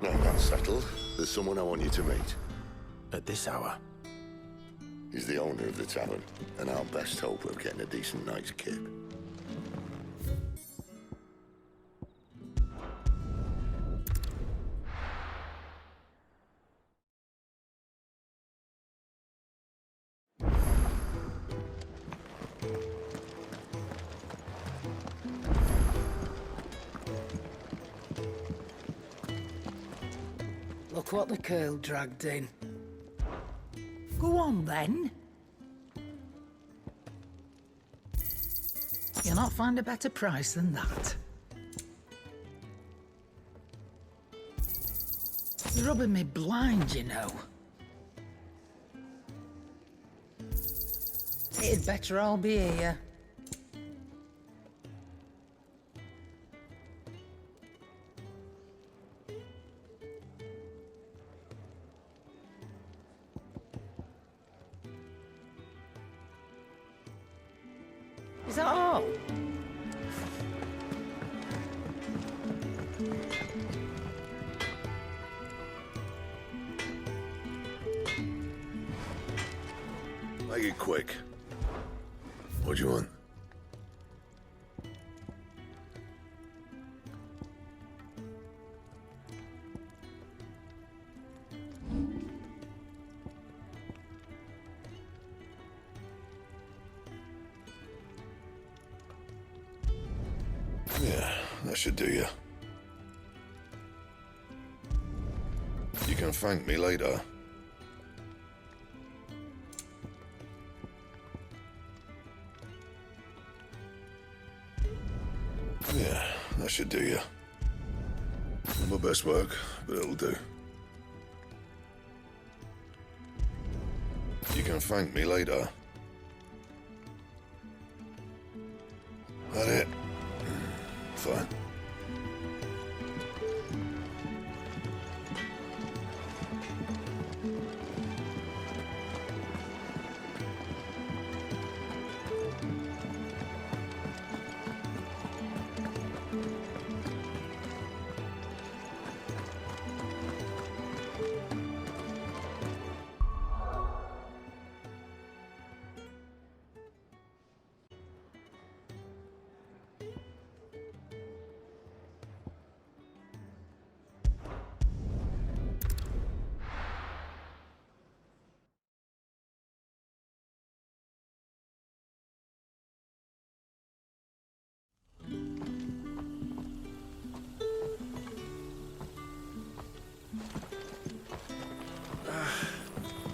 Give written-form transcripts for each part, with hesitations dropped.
No, that's settled. There's someone I want you to meet. At this hour? He's the owner of the tavern, and our best hope of getting a decent night's kip. Look what the curl dragged in. Go on, then. You'll not find a better price than that. You're rubbing me blind, you know. It'd better all be here. Is that all? Make it quick. What do you want? Yeah, that should do you. You can thank me later. Yeah, that should do you. Not my best work, but it'll do. You can thank me later. That it? Fine.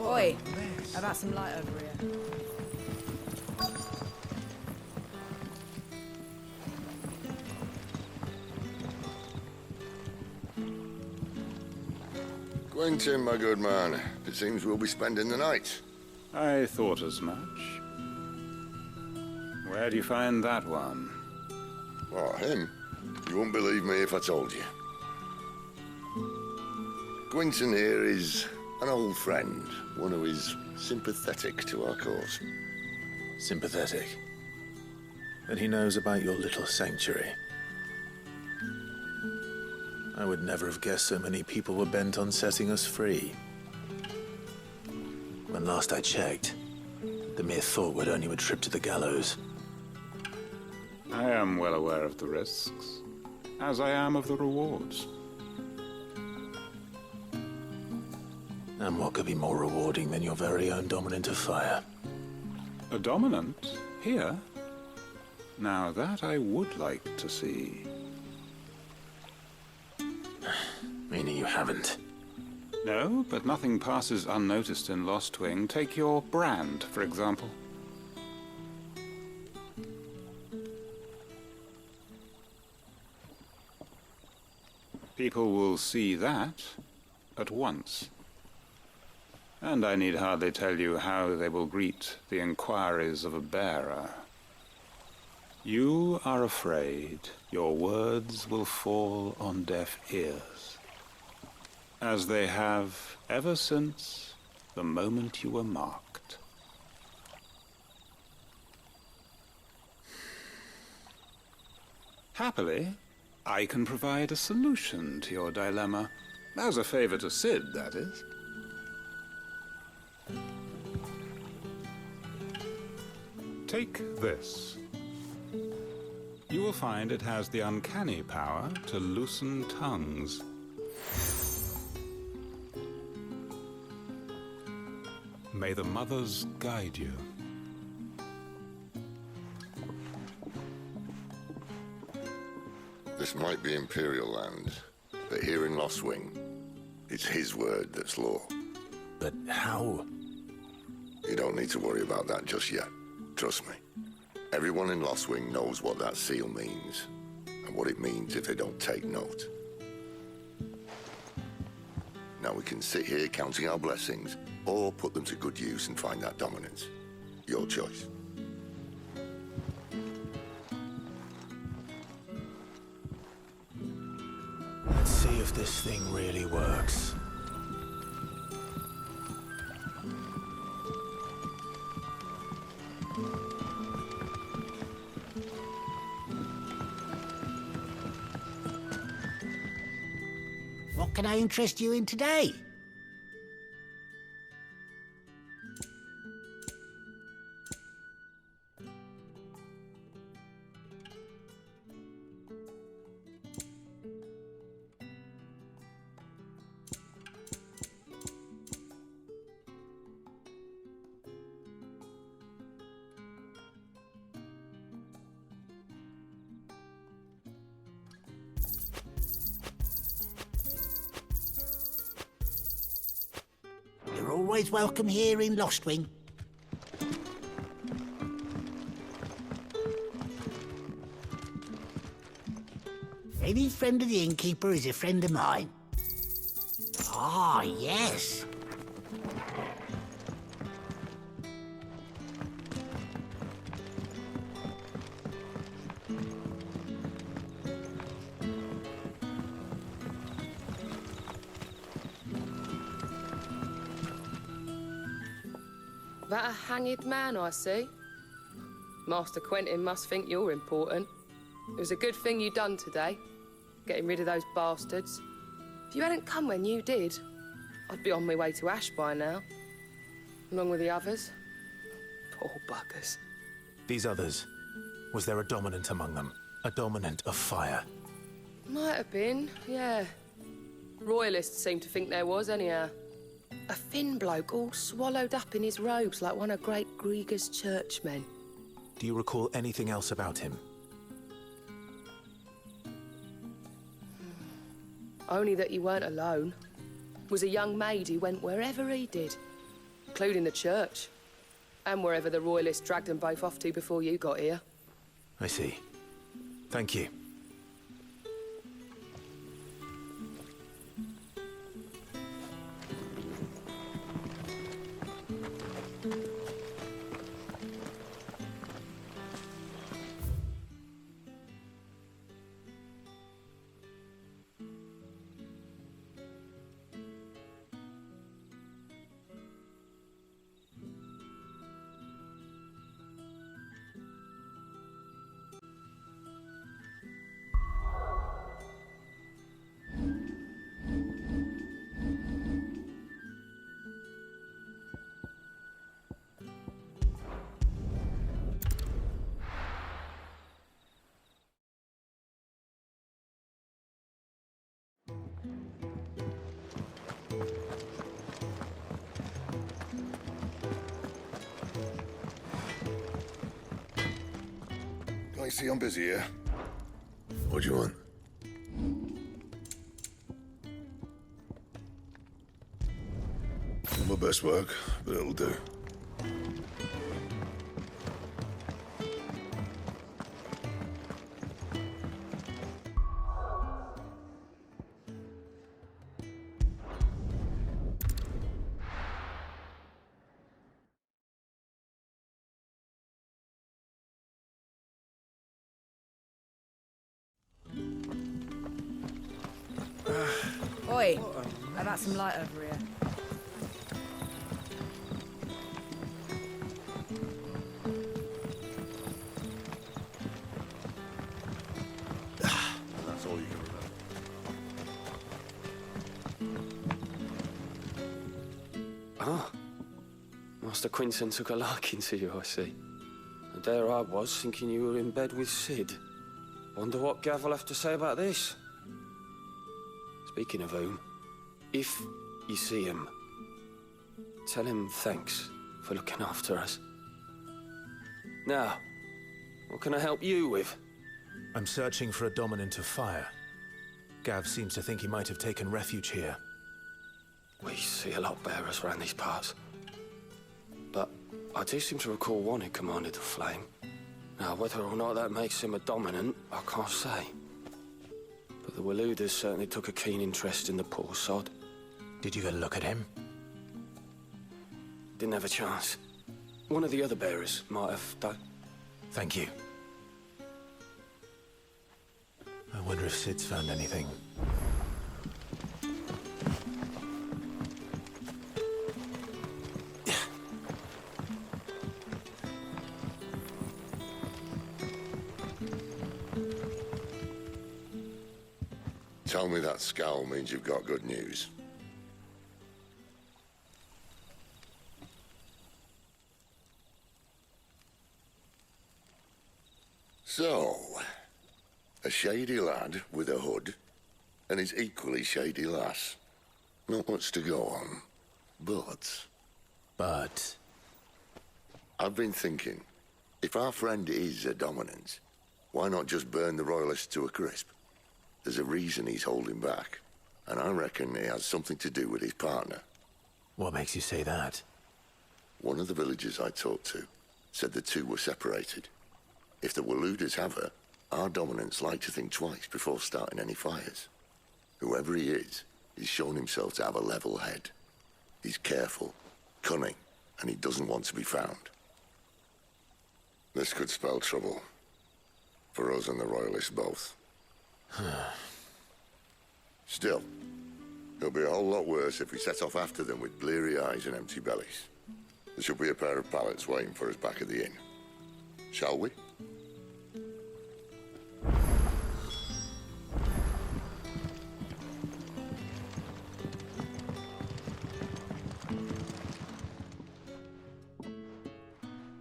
Oi, how about some light over here? Quentin, my good man. It seems we'll be spending the night. I thought as much. Where do you find that one? Oh, him? You wouldn't believe me if I told you. Quentin here is an old friend, one who is sympathetic to our cause. Sympathetic. And he knows about your little sanctuary. I would never have guessed so many people were bent on setting us free. When last I checked, the mere thought would earn you a trip to the gallows. I am well aware of the risks, as I am of the rewards. And what could be more rewarding than your very own dominant of fire? A dominant? Here? Now that I would like to see. Meaning you haven't? No, but nothing passes unnoticed in Lost Wing. Take your brand, for example. People will see that at once. And I need hardly tell you how they will greet the inquiries of a bearer. You are afraid your words will fall on deaf ears, as they have ever since the moment you were marked. Happily, I can provide a solution to your dilemma. As a favor to Sid, that is. Take this. You will find it has the uncanny power to loosen tongues. May the mothers guide you. This might be Imperial land, but here in Lost Wing, it's his word that's law. But how? You don't need to worry about that just yet. Trust me. Everyone in Lost Wing knows what that seal means, and what it means if they don't take note. Now we can sit here counting our blessings, or put them to good use and find that dominance. Your choice. Let's see if this thing really works. What can I interest you in today? You're always welcome here in Lost Wing. Any friend of the innkeeper is a friend of mine. Ah, yes. That a hanged man I see? Master Quentin must think you're important. It was a good thing you done today, getting rid of those bastards. If you hadn't come when you did, I'd be on my way to Ash by now, along with the others. Poor buggers. These others, was there a dominant among them? A dominant of fire? Might have been, yeah. Royalists seem to think there was, anyhow. A thin bloke all swallowed up in his robes like one of great Grieger's churchmen. Do you recall anything else about him? Only that he weren't alone. Was a young maid who went wherever he did, including the church, and wherever the Royalists dragged them both off to before you got here. I see. Thank you. I see I'm busy here. What do you want? Not my best work, but it'll do. Oi, how about some light over here? That's all you can remember. Master Quinton took a liking to you, I see. And there I was, thinking you were in bed with Sid. Wonder what Gav will have to say about this. Speaking of whom, if you see him, tell him thanks for looking after us. Now, what can I help you with? I'm searching for a dominant of fire. Gav seems to think he might have taken refuge here. We see a lot bearers around these parts. But I do seem to recall one who commanded the flame. Now, whether or not that makes him a dominant, I can't say. But the Waluders certainly took a keen interest in the poor sod. Did you get a look at him? Didn't have a chance. One of the other bearers might have done. Thank you. I wonder if Sid's found anything. Tell me that scowl means you've got good news. So, a shady lad with a hood, and his equally shady lass. Not much to go on, but... I've been thinking, if our friend is a dominant, why not just burn the Royalists to a crisp? There's a reason he's holding back, and I reckon it has something to do with his partner. What makes you say that? One of the villagers I talked to said the two were separated. If the Waluders have her, our dominants like to think twice before starting any fires. Whoever he is, he's shown himself to have a level head. He's careful, cunning, and he doesn't want to be found. This could spell trouble. For us and the Royalists both. Still, it'll be a whole lot worse if we set off after them with bleary eyes and empty bellies. There should be a pair of pallets waiting for us back at the inn. Shall we?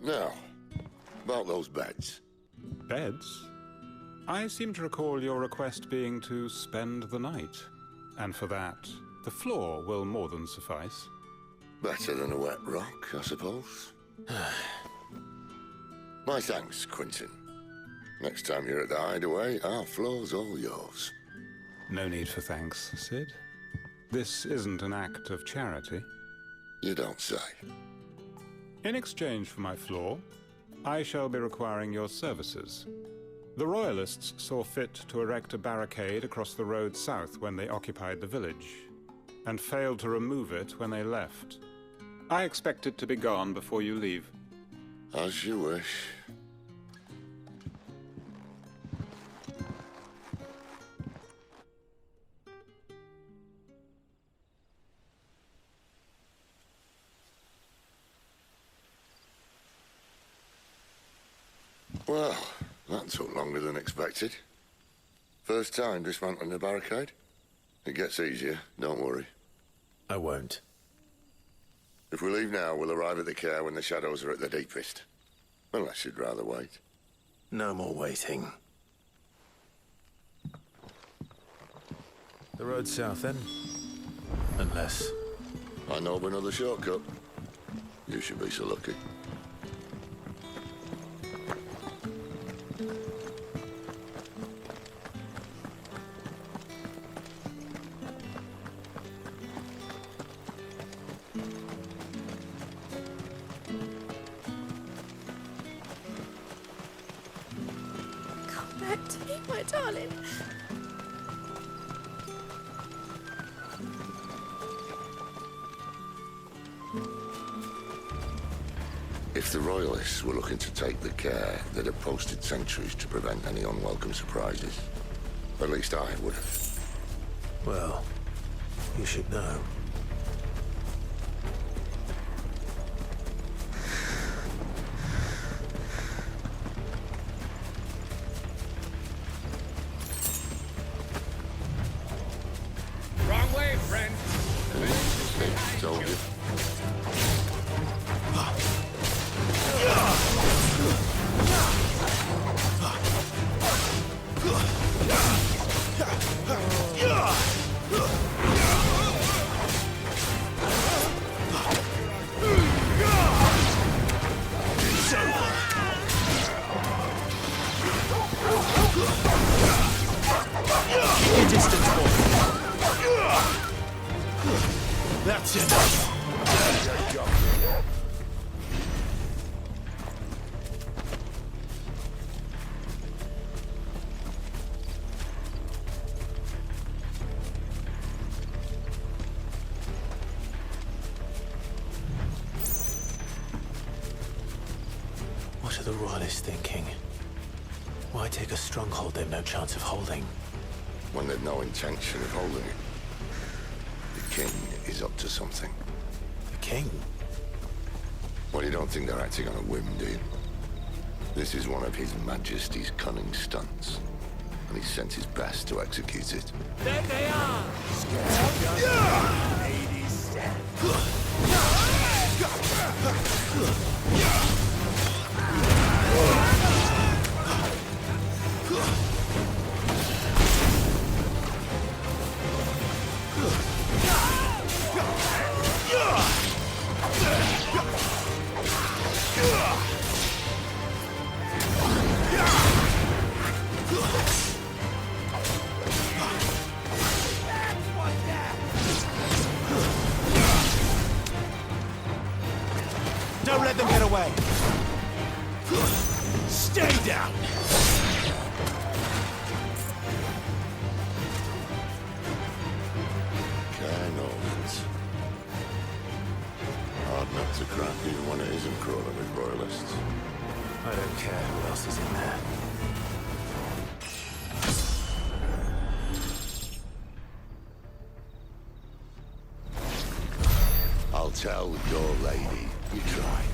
Now, about those beds. Beds? I seem to recall your request being to spend the night. And for that, the floor will more than suffice. Better than a wet rock, I suppose. My thanks, Quinton. Next time you're at the hideaway, our floor's all yours. No need for thanks, Sid. This isn't an act of charity. You don't say. In exchange for my floor, I shall be requiring your services. The Royalists saw fit to erect a barricade across the road south when they occupied the village, and failed to remove it when they left. I expect it to be gone before you leave. As you wish. Well, that took longer than expected. First time dismantling the barricade? It gets easier, don't worry. I won't. If we leave now, we'll arrive at the care when the shadows are at their deepest. Unless you'd rather wait. No more waiting. The road south, then? Unless... I know of another shortcut. You should be so lucky. Come back to me, my darling. If the Royalists were looking to take the care, they'd have posted sentries to prevent any unwelcome surprises. At least I would have. Well, you should know. Wrong way, friend. Told you. That's enough! What are the Royalists thinking? Why take a stronghold they've no chance of holding? When they've no intention of holding it. The king is up to something. The king? Well, you don't think they're acting on a whim, do you? This is one of His Majesty's cunning stunts, and he's sent his best to execute it. There they are! Ladies stand. Don't let them get away! Stay down! Cannons. Hard not to crack even when it isn't crawling with royalists. I don't care who else is in there. I'll tell your lady you tried.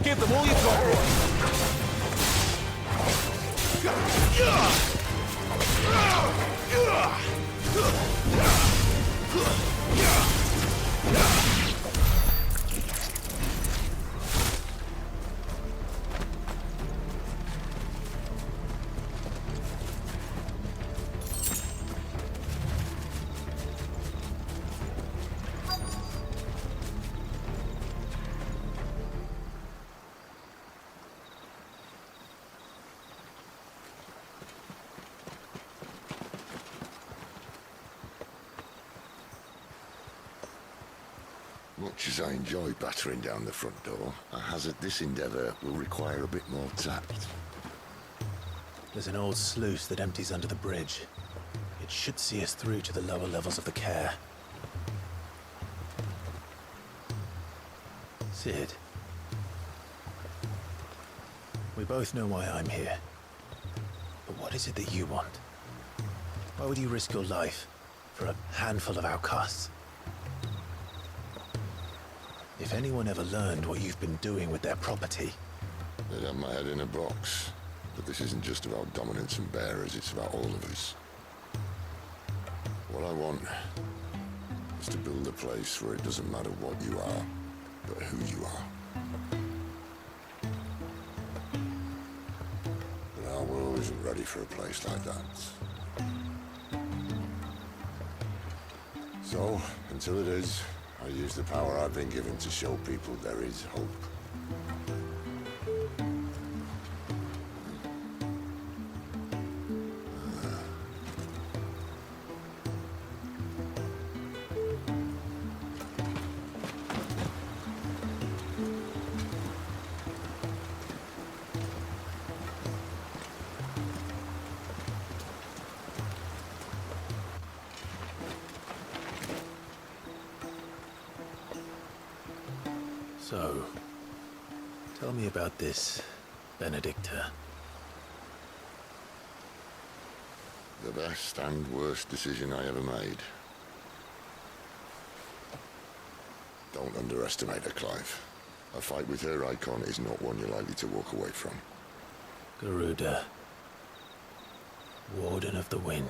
Give them all you've got, boy! Much as I enjoy battering down the front door, I hazard this endeavour will require a bit more tact. There's an old sluice that empties under the bridge. It should see us through to the lower levels of the care. Sid. We both know why I'm here. But what is it that you want? Why would you risk your life for a handful of outcasts? If anyone ever learned what you've been doing with their property... They'd have my head in a box. But this isn't just about dominance and bearers, it's about all of us. What I want is to build a place where it doesn't matter what you are, but who you are. But our world isn't ready for a place like that. So, until it is, I use the power I've been given to show people there is hope. So, tell me about this, Benedicta. The best and worst decision I ever made. Don't underestimate her, Clive. A fight with her Eikon is not one you're likely to walk away from. Garuda, Warden of the Wind.